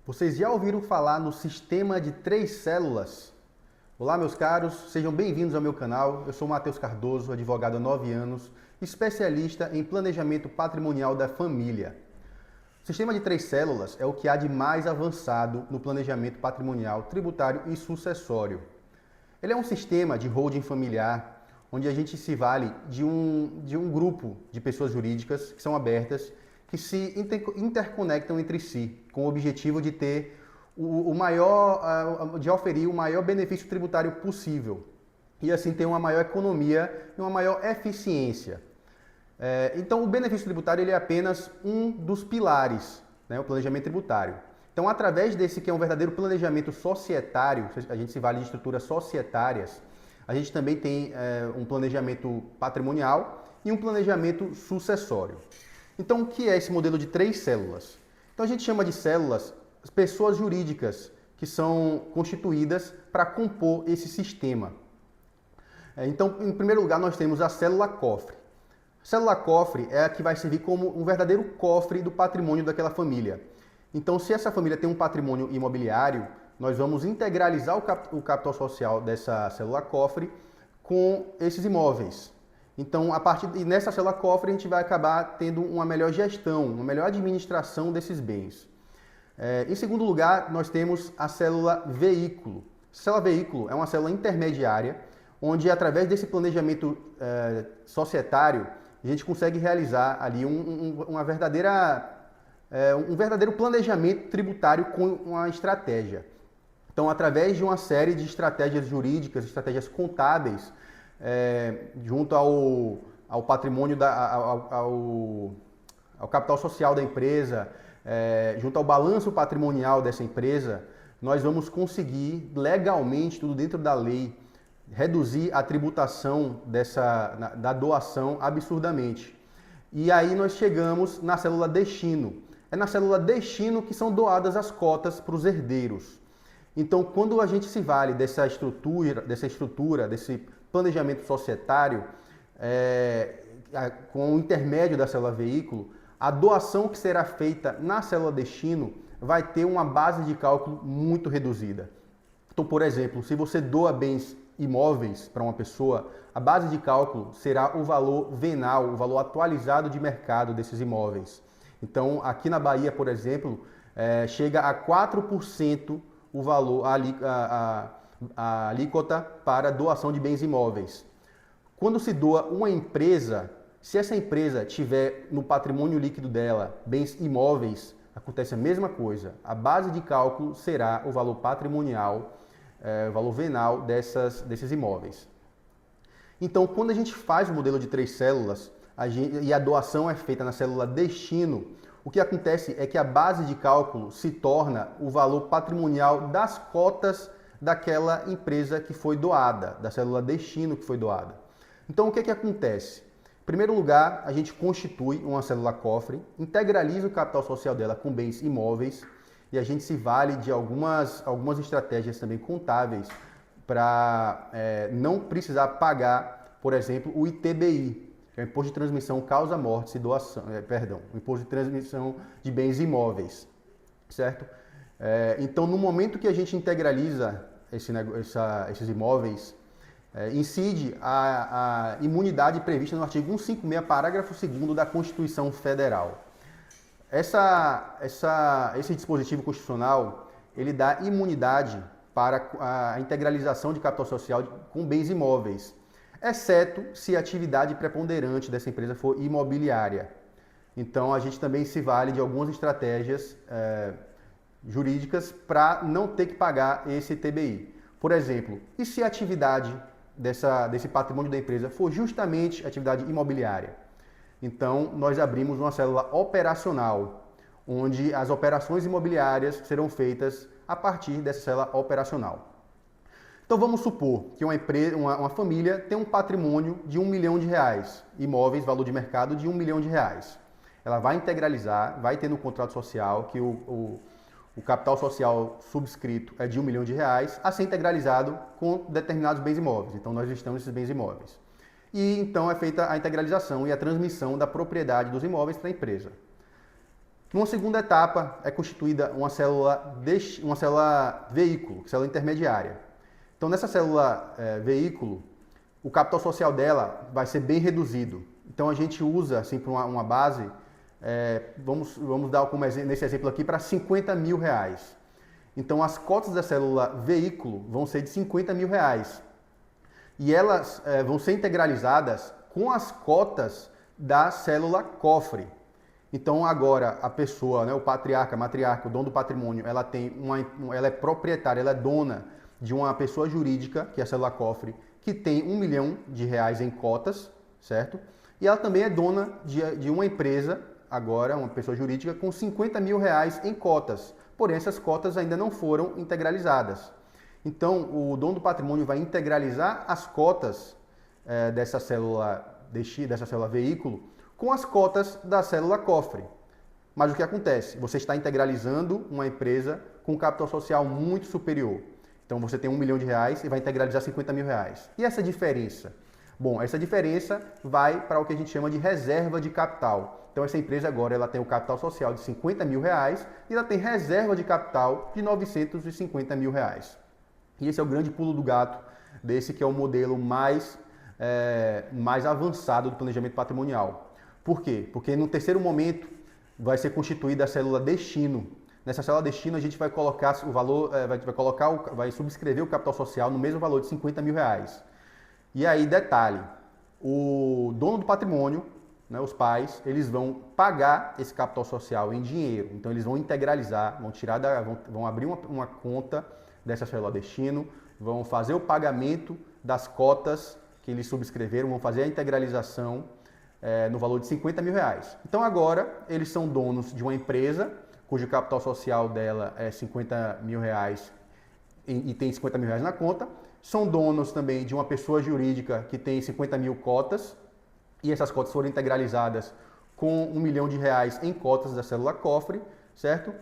Vocês já ouviram falar no sistema de três células? Olá, meus caros, sejam bem-vindos ao meu canal. Eu sou Matheus Cardoso, advogado há 9 anos, especialista em planejamento patrimonial da família. O sistema de três células é o que há de mais avançado no planejamento patrimonial, tributário e sucessório. Ele é um sistema de holding familiar, onde a gente se vale de um grupo de pessoas jurídicas que são abertas, que se interconectam entre si, com o objetivo de ter de oferir o maior benefício tributário possível e assim ter uma maior economia e uma maior eficiência. Então, o benefício tributário ele é apenas um dos pilares, né, o planejamento tributário. Então, através desse que é um verdadeiro planejamento societário, a gente se vale de estruturas societárias, a gente também tem um planejamento patrimonial e um planejamento sucessório. Então, o que é esse modelo de três células? Então, a gente chama de células as pessoas jurídicas que são constituídas para compor esse sistema. Então, em primeiro lugar, nós temos a célula cofre. A célula cofre é a que vai servir como um verdadeiro cofre do patrimônio daquela família. Então, se essa família tem um patrimônio imobiliário, nós vamos integralizar o capital social dessa célula cofre com esses imóveis. Então, nessa célula cofre, a gente vai acabar tendo uma melhor gestão, uma melhor administração desses bens. Em segundo lugar, nós temos a célula veículo. A célula veículo é uma célula intermediária, onde através desse planejamento societário, a gente consegue realizar ali um verdadeiro planejamento tributário com uma estratégia. Então, através de uma série de estratégias jurídicas, estratégias contábeis, junto ao patrimônio, ao capital social da empresa, junto ao balanço patrimonial dessa empresa, nós vamos conseguir legalmente, tudo dentro da lei, reduzir a tributação da doação absurdamente. E aí nós chegamos na célula destino. É na célula destino que são doadas as cotas para os herdeiros. Então, quando a gente se vale dessa estrutura, desse planejamento societário, com o intermédio da célula veículo, a doação que será feita na célula destino vai ter uma base de cálculo muito reduzida. Então, por exemplo, se você doa bens imóveis para uma pessoa, a base de cálculo será o valor venal, o valor atualizado de mercado desses imóveis. Então, aqui na Bahia, por exemplo, chega a 4% o valor, a alíquota para doação de bens imóveis. Quando se doa uma empresa, se essa empresa tiver no patrimônio líquido dela bens imóveis, acontece a mesma coisa. A base de cálculo será o valor patrimonial, o valor venal desses imóveis. Então, quando a gente faz o modelo de três células e a doação é feita na célula destino, o que acontece é que a base de cálculo se torna o valor patrimonial das cotas daquela empresa que foi doada, da célula destino que foi doada. Então, o que acontece? Em primeiro lugar, a gente constitui uma célula cofre, integraliza o capital social dela com bens imóveis e a gente se vale de algumas estratégias também contábeis para não precisar pagar, por exemplo, o ITBI, que é o Imposto de Transmissão Causa Mortes e Doação, o Imposto de Transmissão de Bens Imóveis, certo? Então, no momento que a gente integraliza esses imóveis, incide a imunidade prevista no artigo 156, parágrafo 2º da Constituição Federal. Esse dispositivo constitucional, ele dá imunidade para a integralização de capital social com bens imóveis, exceto se a atividade preponderante dessa empresa for imobiliária. Então, a gente também se vale de algumas estratégias jurídicas para não ter que pagar esse TBI. Por exemplo, e se a atividade desse patrimônio da empresa for justamente atividade imobiliária? Então, nós abrimos uma célula operacional, onde as operações imobiliárias serão feitas a partir dessa célula operacional. Então, vamos supor que uma família tem um patrimônio de R$1 milhão, imóveis, valor de mercado de R$1 milhão. Ela vai integralizar, vai ter no contrato social que o capital social subscrito é de R$1 milhão, a ser integralizado com determinados bens imóveis. Então, nós listamos esses bens imóveis. E então é feita a integralização e a transmissão da propriedade dos imóveis para a empresa. Numa segunda etapa, é constituída uma célula veículo, célula intermediária. Então, nessa célula veículo, o capital social dela vai ser bem reduzido. Então, a gente usa, assim, para uma base, vamos dar como nesse exemplo aqui, para 50 mil reais. Então, as cotas da célula veículo vão ser de 50 mil reais. E elas vão ser integralizadas com as cotas da célula cofre. Então agora a pessoa, né, o patriarca, a matriarca, o dono do patrimônio, ela é proprietária, ela é dona de uma pessoa jurídica, que é a célula cofre, que tem R$ 1 milhão em cotas, certo? E ela também é dona de uma empresa, agora uma pessoa jurídica, com R$ 50 mil em cotas. Porém, essas cotas ainda não foram integralizadas. Então, o dono do patrimônio vai integralizar as cotas dessa célula veículo com as cotas da célula cofre. Mas o que acontece? Você está integralizando uma empresa com capital social muito superior. Então você tem R$ 1 milhão e vai integralizar R$ 50 mil. E essa diferença? Bom, essa diferença vai para o que a gente chama de reserva de capital. Então essa empresa agora ela tem o capital social de R$ 50 mil e ela tem reserva de capital de R$ 950 mil. E esse é o grande pulo do gato desse que é o modelo mais avançado do planejamento patrimonial. Por quê? Porque no terceiro momento vai ser constituída a célula destino. Nessa célula destino a gente vai colocar o valor, vai subscrever o capital social no mesmo valor de R$ 50 mil. E aí, detalhe, o dono do patrimônio, né, os pais, eles vão pagar esse capital social em dinheiro. Então eles vão integralizar, vão abrir uma conta dessa célula destino, vão fazer o pagamento das cotas que eles subscreveram, vão fazer a integralização no valor de R$ 50 mil. Então agora eles são donos de uma empresa cujo capital social dela é R$ 50 mil e tem R$ 50 mil na conta. São donos também de uma pessoa jurídica que tem 50 mil cotas e essas cotas foram integralizadas com R$ 1 milhão em cotas da célula cofre, certo?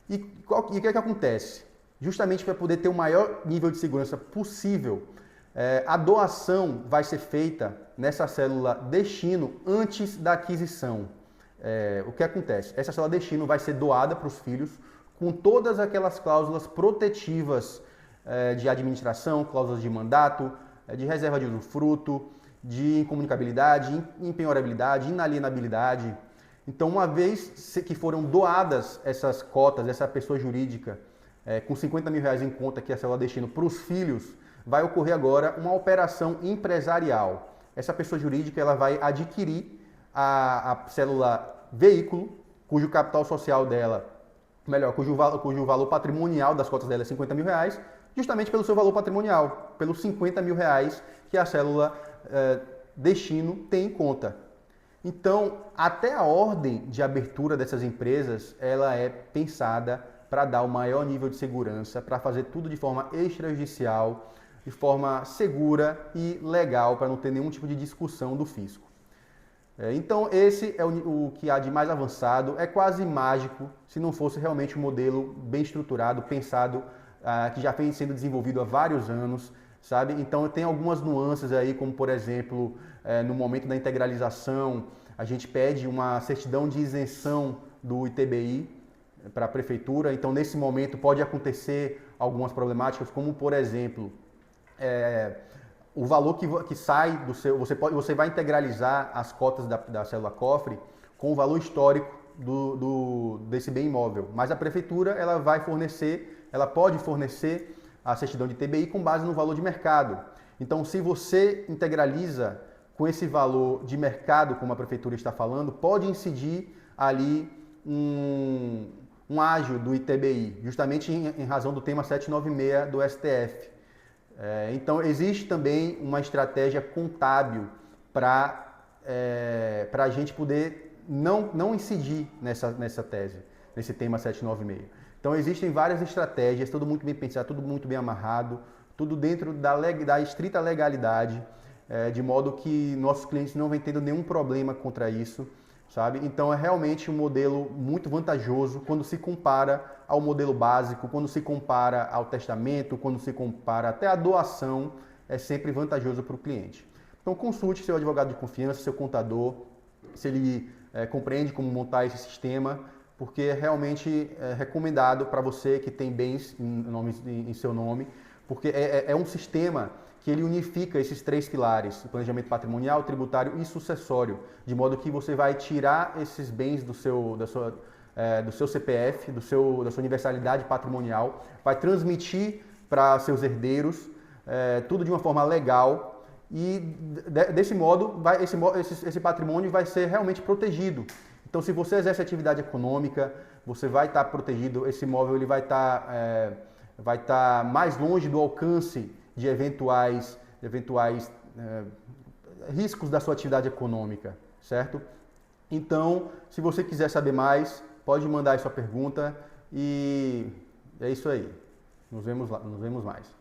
E o que é que acontece? Justamente para poder ter o maior nível de segurança possível, a doação vai ser feita nessa célula destino antes da aquisição. O que acontece? Essa célula destino vai ser doada para os filhos com todas aquelas cláusulas protetivas de administração, cláusulas de mandato, de reserva de usufruto, de incomunicabilidade, impenhorabilidade, inalienabilidade. Então, uma vez que foram doadas essas cotas, essa pessoa jurídica, com R$ 50 mil em conta, que é a célula destino, para os filhos, vai ocorrer agora uma operação empresarial. Essa pessoa jurídica ela vai adquirir a célula veículo, cujo capital social dela, cujo valor patrimonial das cotas dela é R$ 50 mil, justamente pelo seu valor patrimonial, pelos R$ 50 mil que a célula destino tem em conta. Então, até a ordem de abertura dessas empresas, ela é pensada para dar o maior nível de segurança, para fazer tudo de forma extrajudicial, de forma segura e legal, para não ter nenhum tipo de discussão do fisco. Então, esse é o que há de mais avançado, é quase mágico, se não fosse realmente um modelo bem estruturado, pensado, que já vem sendo desenvolvido há vários anos, sabe? Então, tem algumas nuances aí, como por exemplo, no momento da integralização, a gente pede uma certidão de isenção do ITBI para a prefeitura, então nesse momento pode acontecer algumas problemáticas, como por exemplo, o valor que sai do seu... Você vai integralizar as cotas da célula cofre com o valor histórico desse bem imóvel. Mas a prefeitura ela pode fornecer a certidão de ITBI com base no valor de mercado. Então, se você integraliza com esse valor de mercado, como a prefeitura está falando, pode incidir ali um ágio do ITBI, justamente em razão do tema 796 do STF. Então, existe também uma estratégia contábil para a gente poder não incidir nessa tese, nesse tema 796. Então, existem várias estratégias, tudo muito bem pensado, tudo muito bem amarrado, tudo dentro da estrita legalidade, de modo que nossos clientes não vão tendo nenhum problema contra isso, sabe? Então, é realmente um modelo muito vantajoso quando se compara ao modelo básico, quando se compara ao testamento, quando se compara até a doação, é sempre vantajoso para o cliente. Então, consulte seu advogado de confiança, seu contador, se ele compreende como montar esse sistema, porque é realmente recomendado para você que tem bens em seu nome, porque é um sistema que ele unifica esses três pilares, o planejamento patrimonial, tributário e sucessório, de modo que você vai tirar esses bens do seu CPF, da sua universalidade patrimonial, vai transmitir para seus herdeiros, tudo de uma forma legal, e desse modo esse patrimônio vai ser realmente protegido. Então, se você exerce atividade econômica, você vai estar protegido, esse imóvel ele vai estar mais longe do alcance de eventuais riscos da sua atividade econômica, certo? Então, se você quiser saber mais, pode mandar aí sua pergunta e é isso aí. Nos vemos mais.